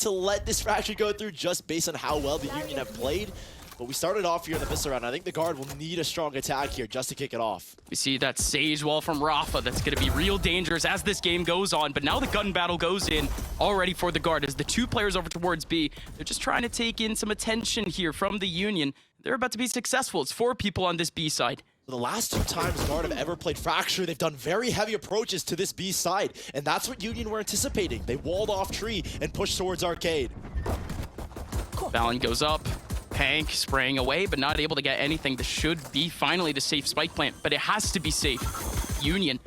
to let this fracture go through just based on how well the Union have played. But we started off here in the Vista round. I think the guard will need a strong attack here just to kick it off. We see that Sage wall from Rafa that's going to be real dangerous as this game goes on. But now the gun battle goes in already for the guard as the two players over towards B. They're just trying to take in some attention here from the Union. They're about to be successful. It's 4 people on this B side. The last 2 times Guard have ever played Fracture, they've done very heavy approaches to this B side. And that's what Union were anticipating. They walled off Tree and pushed towards Arcade. Valen goes up. Pank spraying away, but not able to get anything. This should be finally the safe spike plant, but it has to be safe. Union,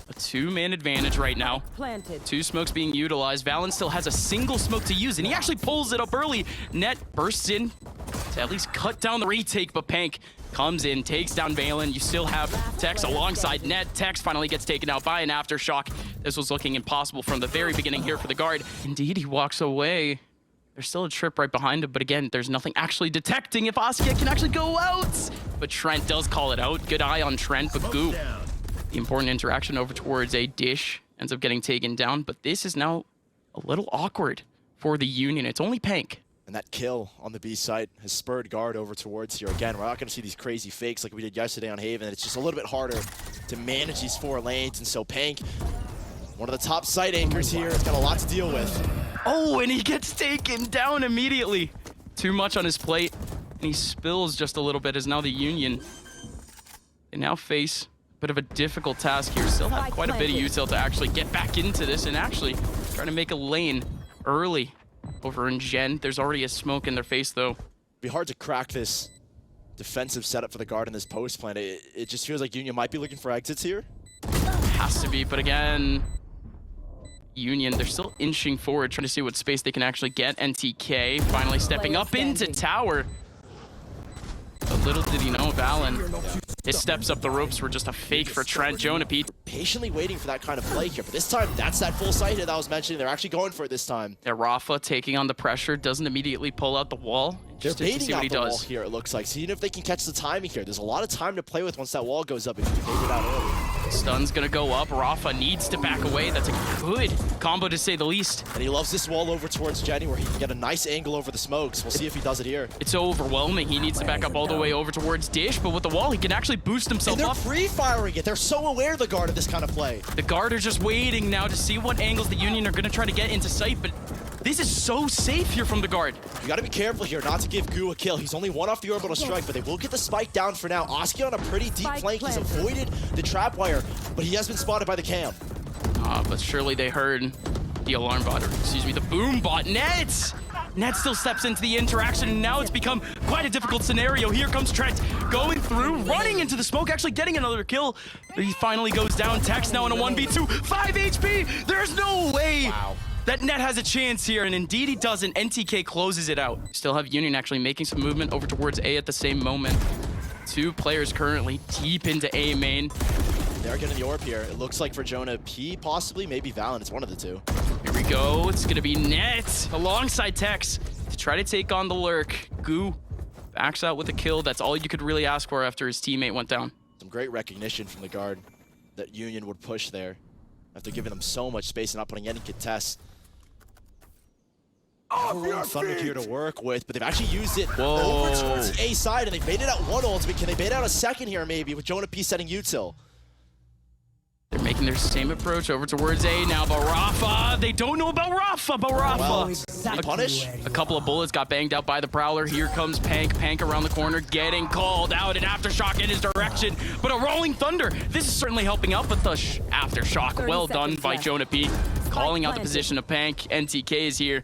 a 2-man advantage right now. Planted. 2 smokes being utilized. Valen still has a single smoke to use, and he actually pulls it up early. Net bursts in to at least cut down the retake, but Pank comes in, takes down Valen. You still have Tex alongside Net. Tex finally gets taken out by an aftershock. This was looking impossible from the very beginning here for the guard. Indeed, he walks away. There's still a trip right behind him, but again, there's nothing actually detecting if Askia can actually go out. But Trent does call it out. Good eye on Trent, but Goo. The important interaction over towards a dish ends up getting taken down, but this is now a little awkward for the Union. It's only Pank. And that kill on the B site has spurred Guard over towards here. Again, we're not going to see these crazy fakes like we did yesterday on Haven. It's just a little bit harder to manage these 4 lanes, and so Pank, one of the top site anchors here, has got a lot to deal with. Oh, and he gets taken down immediately. Too much on his plate, and he spills just a little bit as now the Union, they now face a bit of a difficult task here. Still have quite a bit of util to actually get back into this and actually trying to make a lane early over in Gen. There's already a smoke in their face, though. It'd be hard to crack this defensive setup for the guard in this post plan. It just feels like Union might be looking for exits here. Has to be, but again, Union, they're still inching forward, trying to see what space they can actually get. NTK finally stepping up into tower. But little did he know, Valen, his steps up the ropes were just a fake for Trent. Jonah-Pete patiently waiting for that kind of play here, but this time that's that full sight that I was mentioning. They're actually going for it this time. Yeah, Rafa taking on the pressure, doesn't immediately pull out the wall. They're Just to baiting see what out he the wall does here, it looks like. Seeing if they can catch the timing here. There's a lot of time to play with once that wall goes up if you bait it out early. Stun's gonna go up. Rafa needs to back away. That's a good combo to say the least. And he loves this wall over towards Jenny where he can get a nice angle over the smokes. We'll see if he does it here. It's overwhelming. He needs to back up all the way over towards Dish, but with the wall, he can actually boost himself and up. they're free-firing it. They're so aware, the guard, of this kind of play. The guard are just waiting now to see what angles the Union are gonna try to get into sight, but this is so safe here from the guard. You gotta be careful here not to give Goo a kill. He's only 1 off the orbital strike, but they will get the spike down for now. Askia on a pretty deep flank. He's avoided the trap wire, but he has been spotted by the cam. But surely they heard the alarm bot, or excuse me, the boom bot. Net still steps into the interaction, and now it's become quite a difficult scenario. Here comes Trent going through, running into the smoke, actually getting another kill. He finally goes down. Tex now in a 1v2, 5 HP. There's no way. Wow. That Net has a chance here, and indeed he doesn't. NTK closes it out. Still have Union actually making some movement over towards A at the same moment. 2 players currently deep into A main. They're getting the orb here. It looks like for Jonah P, possibly, maybe Valen. It's one of the 2. Here we go. It's gonna be Net alongside Tex to try to take on the lurk. Goo backs out with a kill. That's all you could really ask for after his teammate went down. Some great recognition from the guard that Union would push there after giving them so much space and not putting any contests. Thunder here to work with, but they've actually used it over towards the A side, and they baited out 1 ultimate. Can they bait out a second here maybe with Jonah P setting util? They're making their same approach over towards A now, but Rafa, they don't know about Rafa, but Rafa. Well, punish. A couple of bullets got banged out by the Prowler. Here comes Pank. Pank around the corner, getting called out. An aftershock in his direction, but a rolling thunder. This is certainly helping out, but the aftershock, well done by Jonah P. Calling out the position of Pank. NTK is here.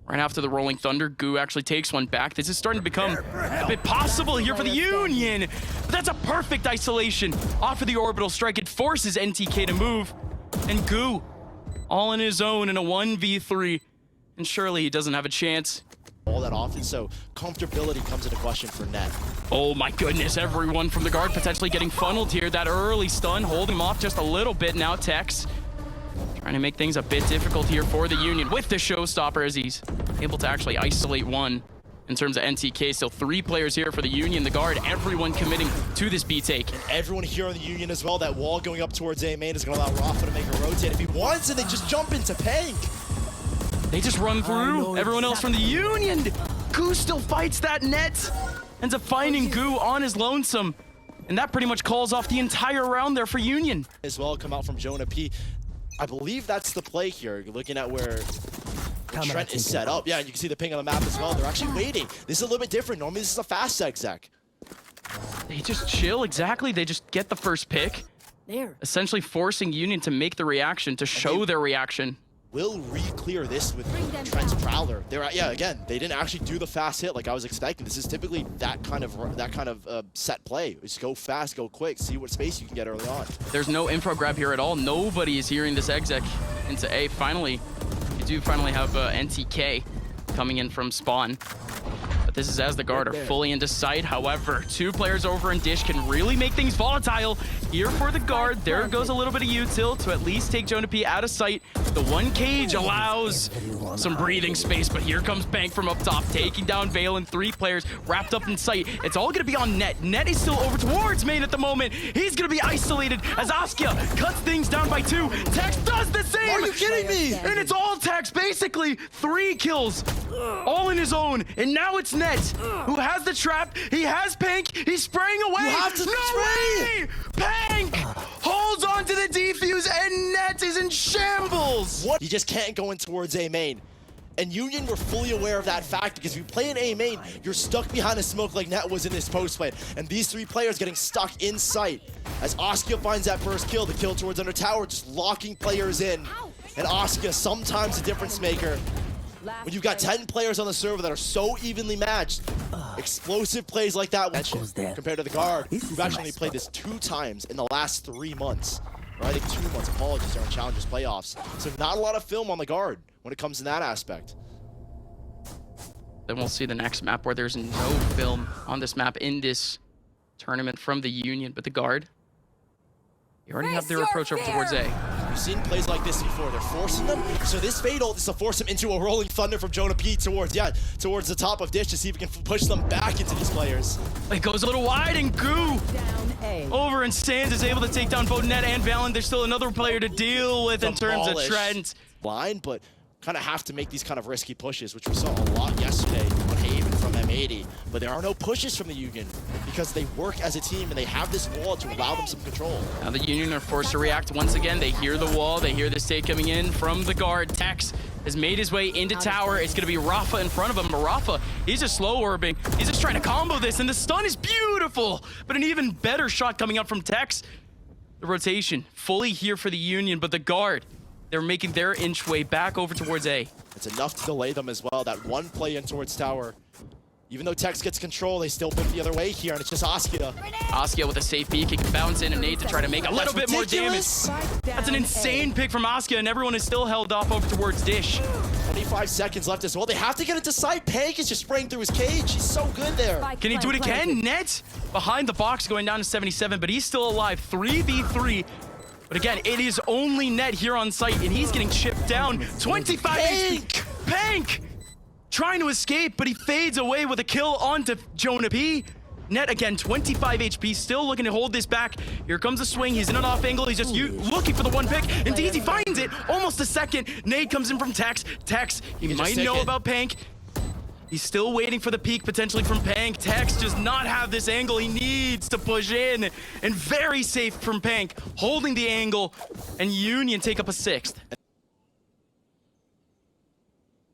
Right after the rolling thunder, Goo actually takes one back. This is starting to become a bit possible here for the Union. But that's a perfect isolation off of the orbital strike. It forces NTK to move. And Goo, all on his own in a 1v3. And surely he doesn't have a chance. All that often, so comfortability comes into question for Net. Oh my goodness, everyone from the guard potentially getting funneled here. That early stun, holding him off just a little bit now. Tex trying to make things a bit difficult here for the Union with the showstopper as he's able to actually isolate 1 in terms of NTK. Still 3 players here for the Union, the guard, everyone committing to this B take. And everyone here on the Union as well. That wall going up towards A main is going to allow Rafa to make a rotate if he wants, and they just jump into Pank. They just run through everyone else from the Union. Goo still fights that net. Ends up finding Goo on his lonesome. And that pretty much calls off the entire round there for Union. As well, come out from Jonah P. I believe that's the play here. You're looking at where Trent is set up. Yeah, you can see the ping on the map as well. They're actually waiting. This is a little bit different. Normally this is a fast exec. They just chill, exactly. They just get the first pick. There. Essentially forcing Union to make the reaction, to show their reaction. Will re-clear this with Trent's Prowler. Yeah, again, they didn't actually do the fast hit like I was expecting. This is typically that kind of set play. Just go fast, go quick, see what space you can get early on. There's no info grab here at all. Nobody is hearing this exec into A. Finally, you do finally have NTK coming in from spawn. But this is as the guard are fully into sight. However, two players over in Dish can really make things volatile. Here for the guard, there goes a little bit of util to at least take Jonah P out of sight. The one cage allows some breathing space, but here comes Bank from up top, taking down Valen. Three players wrapped up in sight. It's all gonna be on Net. Net is still over towards main at the moment. He's gonna be isolated as Askia cuts things down by 2. Tex does the same! Are you kidding me? And it's all Tex, basically 3 kills, all in his own. And now it's Net, who has the trap. He has Pank. He's spraying away. You have to spray! Pank holds on to the defuse, and Net is in shambles. What? You just can't go in towards A main. And Union were fully aware of that fact because if you play in A main, you're stuck behind a smoke like Net was in this post play. And these 3 players getting stuck in sight. As Askia finds that first kill, the kill towards under tower, just locking players in. And Askia, sometimes a difference maker. When you've got 10 players on the server that are so evenly matched, explosive plays like that compared to the guard, who've actually played this 2 times in the last 3 months. Or I think 2 months, apologies, during Challengers playoffs. So not a lot of film on the guard when it comes to that aspect. Then we'll see the next map where there's no film on this map in this tournament from the Union, but the guard, you already have their approach over towards A. We've seen plays like this before. They're forcing them. So this Fatal is to force them into a rolling thunder from Jonah P towards the top of Dish to see if we can push them back into these players. It goes a little wide, and Goo over and Sands is able to take down both Net and Valen. There's still another player to deal with in terms of Trent. Line, but kind of have to make these kind of risky pushes, which we saw a lot yesterday on Haven from M80. But there are no pushes from the Union because they work as a team and they have this wall to allow them some control. Now the Union are forced to react once again. They hear the wall, they hear the stake coming in from the guard. Tex has made his way into tower. It's gonna be Rafa in front of him. But Rafa, he's just slow orbing. He's just trying to combo this, and the stun is beautiful. But an even better shot coming out from Tex. The rotation fully here for the Union, but the guard, they're making their inch way back over towards A. It's enough to delay them as well. That one play in towards tower. Even though Tex gets control, they still pick the other way here, and it's just Askia. Askia with a safe peek. He can bounce in and nade to try to make a little bit more damage. That's an insane pick from Askia, and everyone is still held off over towards Dish. 25 seconds left as well. They have to get it to sight. Pank is just spraying through his cage. He's so good there. Can he do it again? Net behind the box going down to 77, but he's still alive. 3v3. But again, it is only Net here on site, and he's getting chipped down. 25 HP. Pank trying to escape, but he fades away with a kill onto Jonah P. Net again, 25 HP, still looking to hold this back. Here comes the swing. He's in an off angle. He's just looking for the one pick. Indeed, he finds it. Almost a second. Nade comes in from Tex. Tex, he might know about Pank. He's still waiting for the peek potentially from Pank. Tex does not have this angle. He needs to push in. And very safe from Pank, holding the angle. And Union take up a 6th.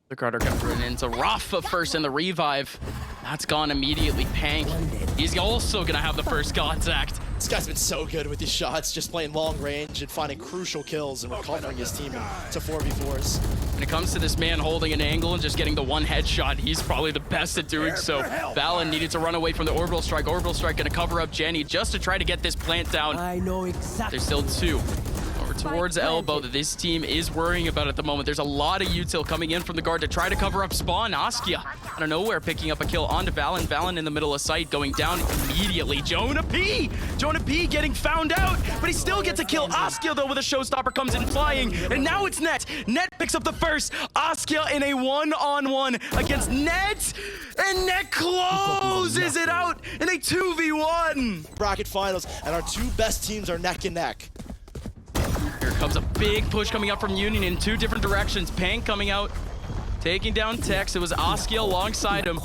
The Carter got run into Rafa first in the revive. That's gone immediately. Pank, he's also going to have the first contact. This guy's been so good with these shots, just playing long range and finding crucial kills and recovering his team to 4v4s. When it comes to this man holding an angle and just getting the one headshot, he's probably the best at doing so. Valen needed to run away from the orbital strike. Orbital strike going to cover up Jenny just to try to get this plant down. I know exactly. There's still 2. Over towards Elbow that this team is worrying about at the moment. There's a lot of util coming in from the guard to try to cover up spawn. Askia out of nowhere picking up a kill onto Valen. Valen in the middle of sight going down immediately. Jonah P! Jonah P getting found out, but he still gets a kill. Askia though with a showstopper comes in flying, and now it's Net. Net picks up the first. Askia in a one-on-one against Net, and Net closes it out in a 2v1. Bracket finals, and our 2 best teams are neck and neck. Here comes a big push coming up from Union in 2 different directions. Pank coming out taking down Tex. It was Askia alongside him.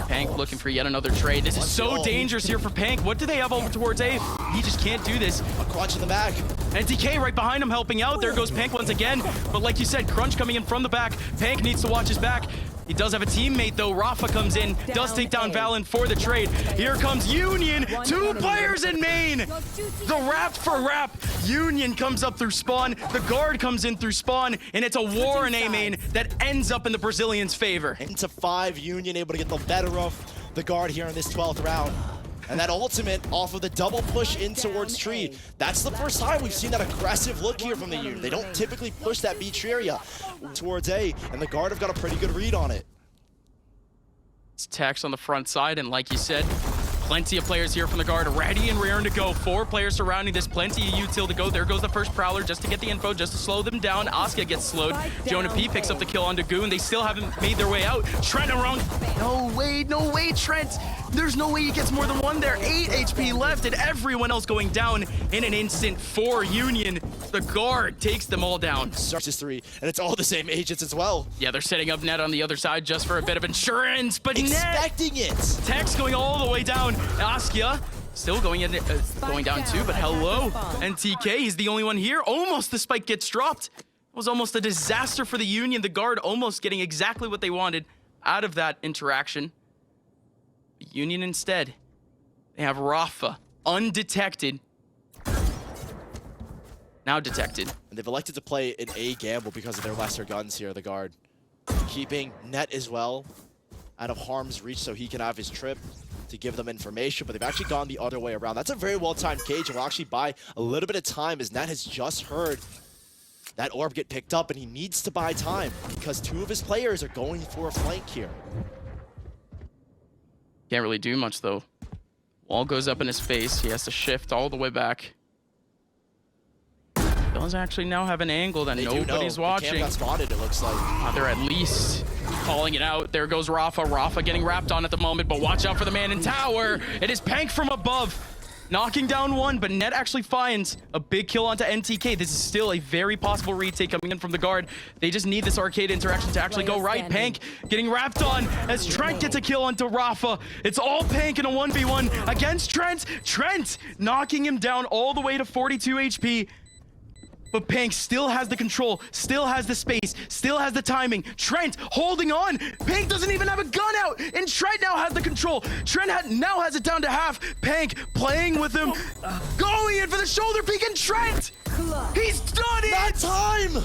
Pank looking for yet another trade. This is so dangerous here for Pank. What do they have over towards A? He just can't do this. A crunch in the back. And DK right behind him helping out. There goes Pank once again. But like you said, Crunch coming in from the back. Pank needs to watch his back. He does have a teammate though. Rafa comes in, does take down Valen for the trade. Here comes Union. 2 players in main. The rap for rap. Union comes up through spawn. The guard comes in through spawn. And it's a war in A main that ends up in the Brazilians' favor. Into 5, Union able to get the better of the guard here in this 12th round. And that ultimate off of the double push in towards Tree. That's the first time we've seen that aggressive look here from the Union. They don't typically push that B tree area towards A, and the guard have got a pretty good read on it. It's Tex on the front side, and like you said, plenty of players here from the guard, ready and raring to go. 4 players surrounding this, plenty of util to go. There goes the first Prowler just to get the info, just to slow them down. Askia gets slowed. Jonah P picks up the kill on Dagoon. They still haven't made their way out. Trent around. No way, Trent. There's no way he gets more than 1 there. 8 HP left, and everyone else going down in an instant for Union. The guard takes them all down. Just 3, and it's all the same agents as well. Yeah, they're setting up Net on the other side just for a bit of insurance, but expecting it. Tex going all the way down. Askia still going down too, but hello. And TK, he's the only one here. Almost the spike gets dropped. It was almost a disaster for the Union. The guard almost getting exactly what they wanted out of that interaction. Union instead, they have Rafa undetected. Now detected. And they've elected to play an A gamble because of their lesser guns here, the guard. Keeping Net as well out of harm's reach so he can have his trip to give them information, but they've actually gone the other way around. That's a very well-timed cage, and will actually buy a little bit of time as Net has just heard that orb get picked up, and he needs to buy time because 2 of his players are going for a flank here. Can't really do much though. Wall goes up in his face. He has to shift all the way back. Does actually now have an angle that nobody's watching. The cam got spotted, it looks like. They're at least calling it out. There goes Rafa. Rafa getting wrapped on at the moment, but watch out for the man in tower. It is Pank from above, knocking down 1, but Net actually finds a big kill onto NTK. This is still a very possible retake coming in from the guard. They just need this arcade interaction to actually go right. Pank getting wrapped on as Trent gets a kill onto Rafa. It's all Pank in a 1v1 against Trent. Trent knocking him down all the way to 42 HP. But Pank still has the control, still has the space, still has the timing. Trent holding on. Pank doesn't even have a gun out, and Trent now has the control. Trent now has it down to half. Pank playing with him, going in for the shoulder peek, and Trent, he's done it! That time!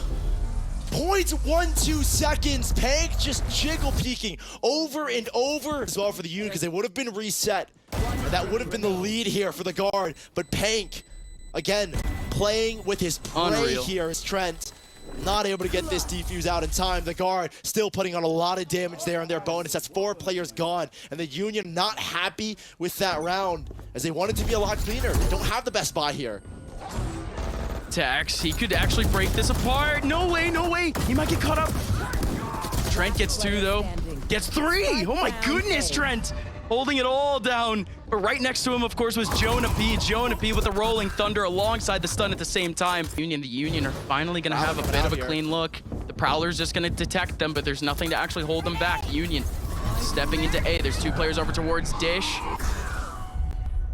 0.12 seconds. Pank just jiggle peeking over and over as well for the unit because they would have been reset. And that would have been the lead here for the guard. But Pank, again, playing with his prey here is Trent. Not able to get this defuse out in time. The guard still putting on a lot of damage there on their bonus. That's 4 players gone. And the Union not happy with that round as they wanted to be a lot cleaner. They don't have the best buy here. Tex, he could actually break this apart. No way, no way. He might get caught up. Trent gets 2 though. Gets 3. Oh my goodness, Trent. Holding it all down. But right next to him, of course, was Jonah P. Jonah P with the Rolling Thunder alongside the stun at the same time. The Union are finally going to have a bit of a clean look. The Prowler's just going to detect them, but there's nothing to actually hold them back. Union stepping into A. There's 2 players over towards Dish.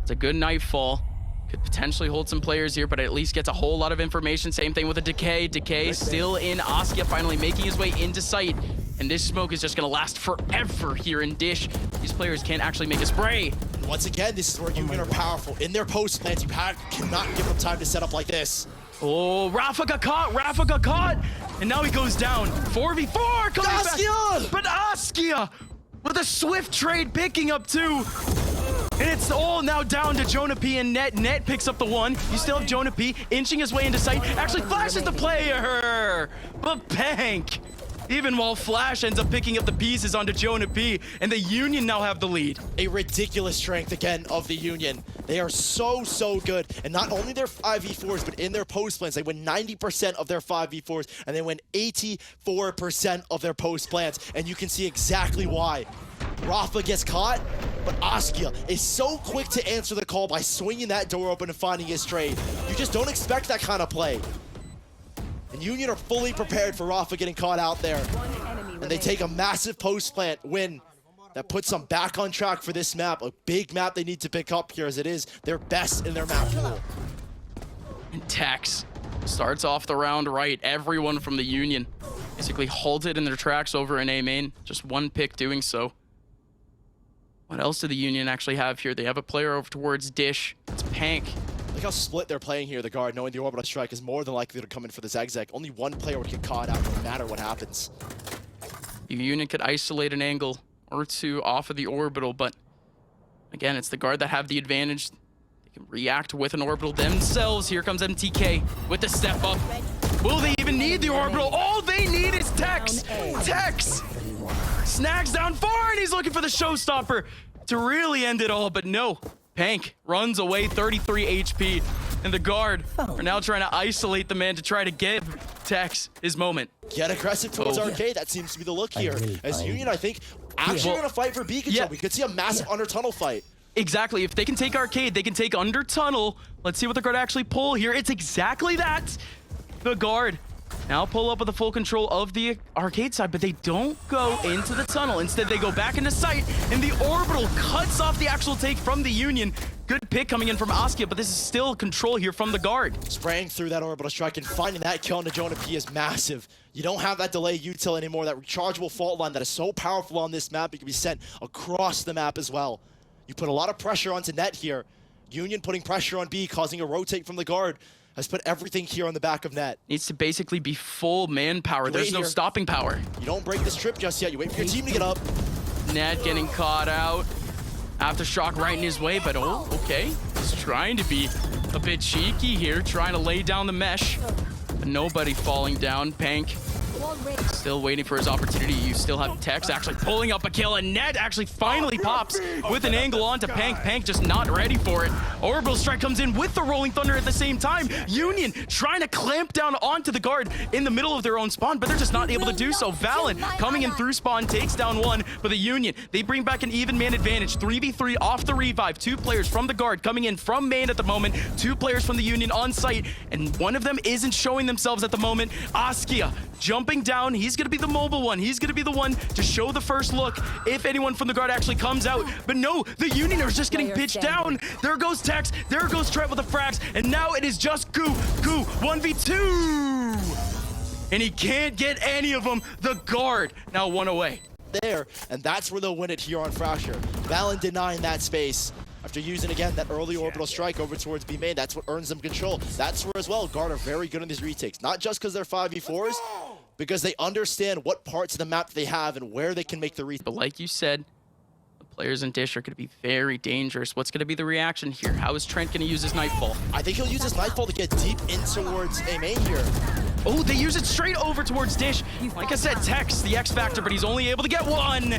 It's a good nightfall. Could potentially hold some players here, but at least gets a whole lot of information. Same thing with a Decay. Decay still in. Askia finally making his way into sight. And this smoke is just going to last forever here in Dish. These players can't actually make a spray. Once again, this is where Union are powerful. In their post plants, you cannot give them time to set up like this. Oh, Rafa got caught. And now he goes down. 4v4 coming back. But Askia with a swift trade picking up 2. And it's all now down to Jonah P and Net. Net picks up the 1. You still have Jonah P inching his way into sight. Actually flashes the player. But Pank, even while Flash ends up picking up the pieces onto Jonah P, and the Union now have the lead. A ridiculous strength again of the Union. They are so good. And not only their 5v4s, but in their post plans, they win 90% of their 5v4s, and they win 84% of their post plans. And you can see exactly why. Rafa gets caught, but Askia is so quick to answer the call by swinging that door open and finding his trade. You just don't expect that kind of play. And Union are fully prepared for Rafa getting caught out there. and they take a massive post-plant win that puts them back on track for this map. A big map they need to pick up here, as it is their best in their map pool. And Tex starts off the round right. Everyone from the Union basically halted in their tracks over in A main. Just one pick doing so. What else do the Union actually have here? They have a player over towards Dish. It's Pank. Look how split they're playing here, the guard, knowing the orbital strike is more than likely to come in for the Zag. Only one player would get caught out no matter what happens. The Union could isolate an angle or two off of the orbital, but again, it's the guard that have the advantage. They can react with an orbital themselves. Here comes MTK with the step up. Will they even need the orbital? All they need is Tex. Tex snags down far, and he's looking for the showstopper to really end it all, but no. Pank runs away, 33 HP, and the guard are now trying to isolate the man to try to give Tex his moment. Get aggressive towards Arcade. That seems to be the look here. As Union, I think, actually going to fight for B control. We could see a massive under tunnel fight. Exactly. If they can take Arcade, they can take under tunnel. Let's see what the guard actually pull here. It's exactly that. The guard now pull up with the full control of the Arcade side, but they don't go into the tunnel. Instead, they go back into sight, and the orbital cuts off the actual take from the Union. Good pick coming in from Askia, but this is still control here from the guard. Spraying through that orbital strike and finding that kill on the Jonah P is massive. You don't have that delay util anymore, that rechargeable fault line that is so powerful on this map. It can be sent across the map as well. You put a lot of pressure onto net here. Union putting pressure on B, causing a rotate from the guard, has put everything here on the back of net. Needs to basically be full manpower. There's no stopping power. You don't break this trip just yet. You wait for your team to get up. Net getting caught out. Aftershock right in his way, but oh, okay. He's trying to be a bit cheeky here, trying to lay down the mesh. But nobody falling down. Pank still waiting for his opportunity. You still have Tex actually pulling up a kill, and Net actually finally pops with an angle onto Pank. Pank just not ready for it. Orbital strike comes in with the Rolling Thunder at the same time. Union trying to clamp down onto the guard in the middle of their own spawn, but they're just not able to do so. Valen coming in through spawn takes down one, but the Union, they bring back an even man advantage. 3v3 off the revive. Two players from the guard coming in from main at the moment. Two players from the Union on site, and one of them isn't showing themselves at the moment. Askia jumping down. He's going to be the mobile one. He's going to be the one to show the first look if anyone from the guard actually comes out. But no, the Union are just getting pitched down. There goes Tex. There goes Trent with the frags. And now it is just Goo 1v2. And he can't get any of them. The guard now one away. There, and that's where they'll win it here on Fracture. Valen denying that space. After using, again, that early orbital strike over towards B main, that's what earns them control. That's where, as well, Guard are very good in these retakes. Not just because they're 5v4s, because they understand what parts of the map they have and where they can make the retake. But like you said, the players in Dish are going to be very dangerous. What's going to be the reaction here? How is Trent going to use his Nightfall? I think he'll use his Nightfall to get deep in towards A main here. Oh, they use it straight over towards Dish. Like I said, Tex, the X Factor, but he's only able to get one.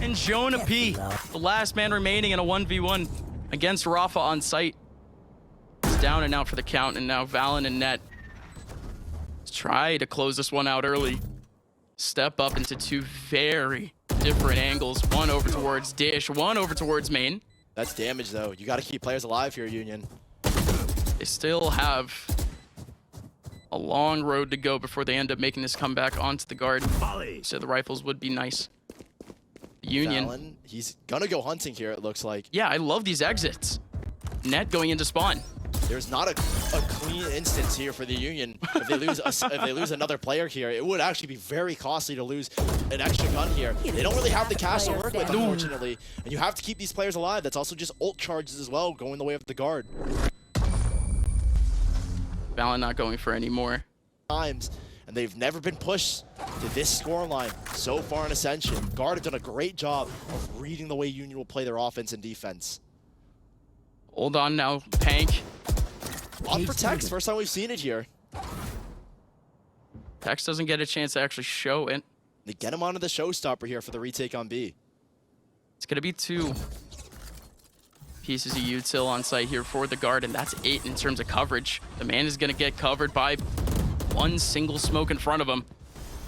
And Jonah P, the last man remaining in a 1v1 against Rafa on site. It's down and out for the count, and now Valen and Net try to close this one out early. Step up into two very different angles. One over towards Dish, one over towards main. That's damage, though. You got to keep players alive here, Union. They still have a long road to go before they end up making this comeback onto the guard. So the rifles would be nice. Union. Valen, he's gonna go hunting here, it looks like. Yeah, I love these exits. Net going into spawn. There's not a clean instance here for the Union. If they lose another player here, it would actually be very costly to lose an extra gun here. They don't really have the cash to work with, unfortunately. And you have to keep these players alive. That's also just ult charges as well, going the way of the guard. Valen not going for any more. Times, and they've never been pushed to this scoreline so far in Ascension. Guard have done a great job of reading the way Union will play their offense and defense. Hold on now, Pank. On for Tex, first time we've seen it here. Tex doesn't get a chance to actually show it. They get him onto the showstopper here for the retake on B. It's going to be two pieces of util on site here for the guard, and that's 8 in terms of coverage. The man is going to get covered by one single smoke in front of him.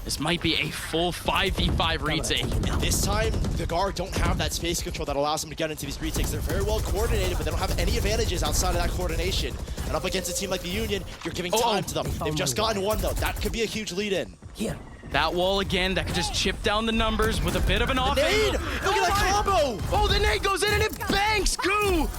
This might be a full 5v5 retake. And this time, the guard don't have that space control that allows them to get into these retakes. They're very well coordinated, but they don't have any advantages outside of that coordination. And up against a team like the Union, you're giving time to them. They've just gotten one, though. That could be a huge lead-in. Here. That wall again, that could just chip down the numbers with a bit of an off Nade! angle. Look at that combo! Oh, the nade goes in and it banks! Goo!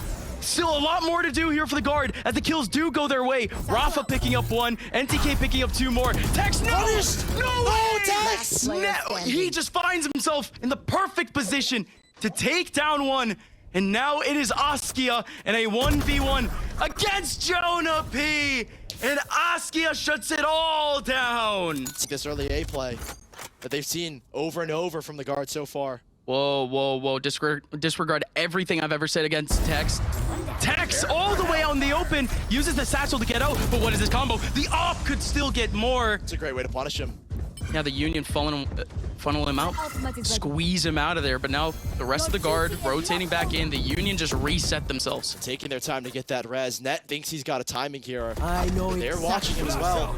Still a lot more to do here for the guard as the kills do go their way. Rafa picking up one, NTK picking up two more. Tex, no! Punished! No way! Tex! No, he just finds himself in the perfect position to take down one. And now it is Askia and a 1v1 against Jonah P. And Askia shuts it all down. It's this early A play that they've seen over and over from the guard so far. Whoa, whoa, whoa. Disregard everything I've ever said against Tex. Tex all the way out in the open, uses the satchel to get out, but what is this combo? The op could still get more. It's a great way to punish him. Now the Union funnel him out, squeeze him out of there, but now the rest of the guard rotating back in. The Union just reset themselves. Taking their time to get that res. Net thinks he's got a timing here. I know They're watching him as well.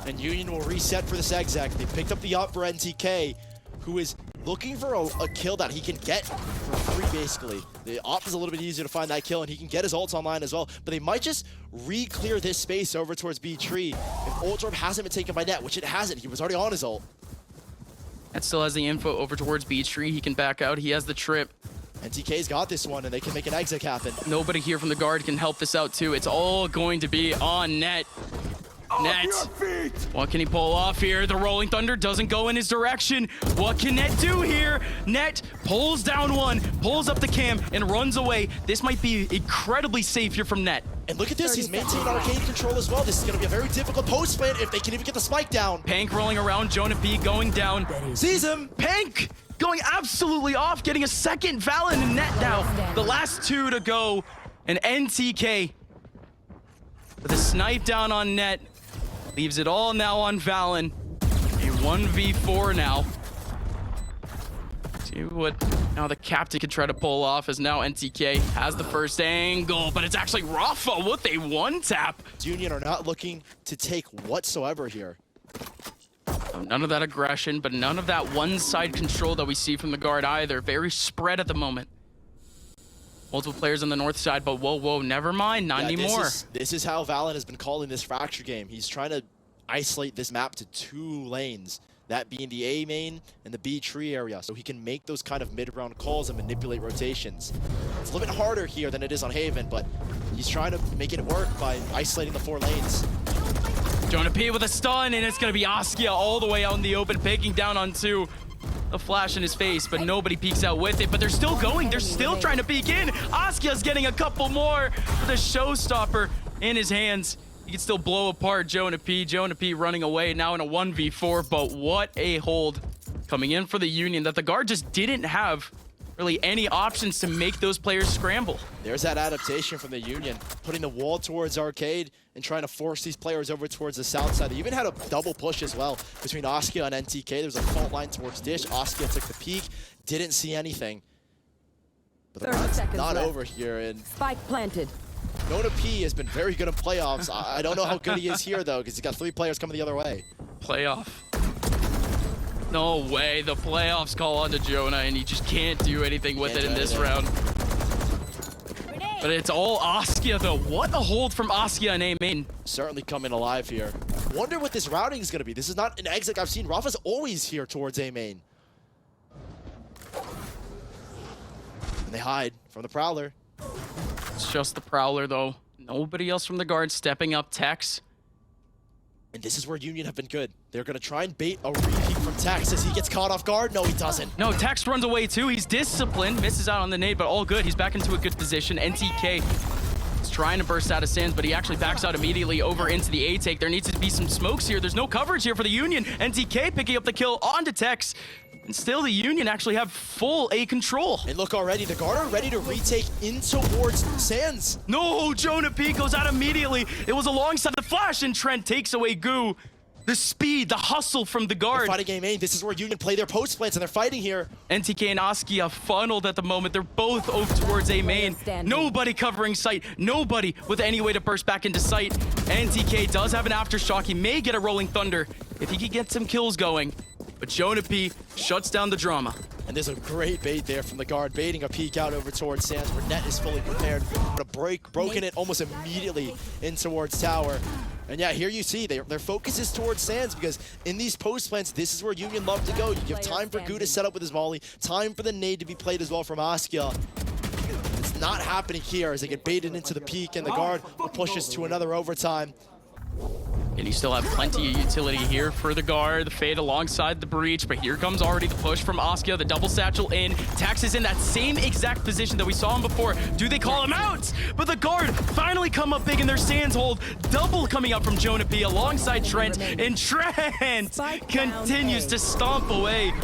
And Union will reset for this exec. They picked up the up for NTK, who is looking for a kill that he can get for free, basically. The op is a little bit easier to find that kill, and he can get his ults online as well. But they might just re-clear this space over towards B tree if ult orb hasn't been taken by Net, which it hasn't. He was already on his ult. Net still has the info over towards B tree. He can back out. He has the trip. NTK's got this one, and they can make an exec happen. Nobody here from the guard can help this out too. It's all going to be on Net. Net, what can he pull off here? The Rolling Thunder doesn't go in his direction. What can Net do here? Net pulls down one, pulls up the cam, and runs away. This might be incredibly safe here from Net. And look at this, he's maintained arcade control as well. This is going to be a very difficult post plant if they can even get the spike down. Pank rolling around, Jonah P going down. Sees him. Pank going absolutely off, getting a second Valen and Net now. The last two to go, and NTK with a snipe down on Net. Leaves it all now on Valen. A 1v4 now. See what now the captain could try to pull off as now NTK has the first angle, but it's actually Rafa with a one tap. Union are not looking to take whatsoever here. None of that aggression, but none of that one-side control that we see from the guard either. Very spread at the moment. Multiple players on the north side, but whoa, whoa, never mind, not anymore. This is how Valorant has been calling this fracture game. He's trying to isolate this map to two lanes, that being the A main and the B tree area, so he can make those kind of mid-round calls and manipulate rotations. It's a little bit harder here than it is on Haven, but he's trying to make it work by isolating the 4 lanes. Jonah P with a stun, and it's going to be Askia all the way out in the open, peeking down on 2. A flash in his face, but nobody peeks out with it. But they're still going. They're still trying to peek in. Askia's getting a couple more with a showstopper in his hands. He can still blow apart Jonah P. Jonah P running away now in a 1v4. But what a hold coming in for the Union that the guard just didn't have really any options to make those players scramble. There's that adaptation from the Union, putting the wall towards arcade and trying to force these players over towards the south side. They even had a double push as well between Askia and NTK. There was a fault line towards Dish. Askia took the peek, didn't see anything. But the round's not over here. And spike planted. Jonah P has been very good in playoffs. I don't know how good he is here, though, because he's got 3 players coming the other way. Playoff. No way. The playoffs call onto Jonah, and he just can't do anything with it in this round. But it's all Askia, though. What a hold from Askia and A main. Certainly coming alive here. Wonder what this routing is going to be. This is not an exec I've seen. Rafa's always here towards A main. And they hide from the Prowler. It's just the Prowler, though. Nobody else from the guard stepping up. Tex. And this is where Union have been good. They're going to try and bait a repeat from Tex as he gets caught off guard. No, he doesn't. No, Tex runs away too. He's disciplined, misses out on the nade, but all good. He's back into a good position. NTK is trying to burst out of Sands, but he actually backs out immediately over into the A take. There needs to be some smokes here. There's no coverage here for the Union. NTK picking up the kill onto Tex. And still the Union actually have full A control. And look already, the guard are ready to retake in towards Sands. No, Jonah P goes out immediately. It was alongside the flash, and Trent takes away Goo. The speed, the hustle from the guard. They're fighting game A. This is where Union play their post plants, and they're fighting here. NTK and Askia funneled at the moment. They're both over towards A main. Nobody covering sight. Nobody with any way to burst back into sight. NTK does have an aftershock. He may get a Rolling Thunder if he could get some kills going. But Jonah P shuts down the drama. And there's a great bait there from the guard, baiting a peek out over towards Sands, where Net is fully prepared. But a broken it almost immediately in towards Tower. And yeah, here you see their focus is towards Sands because in these post plants, this is where Union love to go. You give time for Gu to set up with his volley, time for the nade to be played as well from Askia. It's not happening here as they get baited into the peak, and the guard pushes to another overtime. And you still have plenty of utility here for the guard, the fade alongside the breach, but here comes already the push from Askia, the double satchel in. Tex is in that same exact position that we saw him before. Do they call him out? But the guard finally come up big in their Sands hold. Double coming up from Jonah P alongside Trent, and Trent continues to stomp away.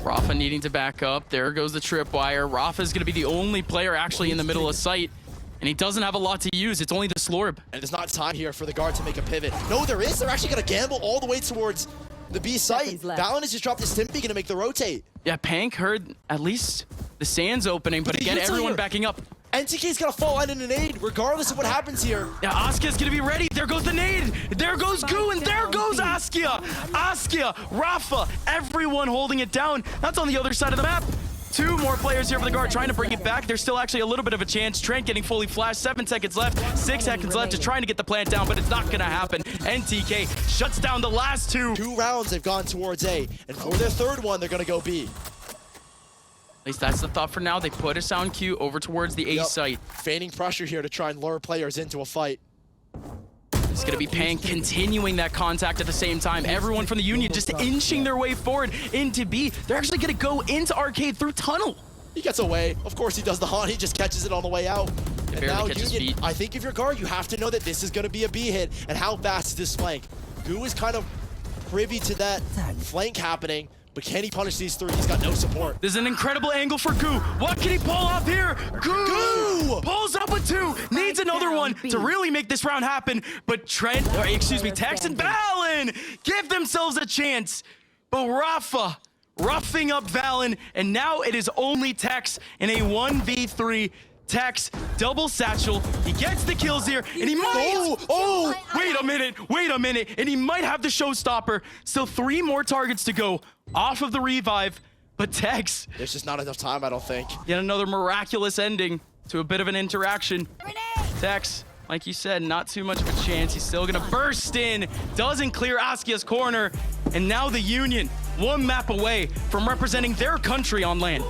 Rafa needing to back up. There goes the tripwire. Rafa's gonna be the only player actually in the middle of sight. And he doesn't have a lot to use. It's only the Slorb. And there's not time here for the guard to make a pivot. No, there is. They're actually going to gamble all the way towards the B site. Valorant has just dropped his Stimpy, going to make the rotate. Yeah, Pank heard at least the Sands opening, but again, everyone backing up. NTK's going to fall out in a nade, regardless of what happens here. Yeah, Askia's going to be ready. There goes the nade. There goes Gu, and there goes Askia. Askia, Rafa, everyone holding it down. That's on the other side of the map. 2 more players here for the guard trying to bring it back. There's still actually a little bit of a chance. Trent getting fully flashed. 7 seconds left. 6 seconds left to trying to get the plant down, but it's not going to happen. NTK shuts down the last 2. 2 rounds they've gone towards A, and for their 3rd one, they're going to go B. At least that's the thought for now. They put a sound cue over towards the A site. Feigning pressure here to try and lure players into a fight. It's going to be Pank continuing that contact at the same time. Everyone from the Union just inching their way forward into B. They're actually going to go into Arcade through tunnel. He gets away. Of course he does the haunt. He just catches it on the way out. And barely now catches Union, feet. I think if you're guard, you have to know that this is going to be a B hit. And how fast is this flank? Gu is kind of privy to that flank happening. But can he punish these 3? He's got no support. There's an incredible angle for Gu. What can he pull off here? Gu pulls up with 2. Needs another one to really make this round happen. But Trent, or excuse me, Tex and Valen give themselves a chance. But Rafa roughing up Valen, and now it is only Tex in a 1v3. Tex, double satchel. He gets the kills here, and he might. Oh, wait a minute. And he might have the showstopper. Still 3 more targets to go off of the revive. But Tex. There's just not enough time, I don't think. Yet another miraculous ending to a bit of an interaction. Tex, like you said, not too much of a chance. He's still going to burst in. Doesn't clear Askia's corner. And now the Union, 1 map away from representing their country on LAN.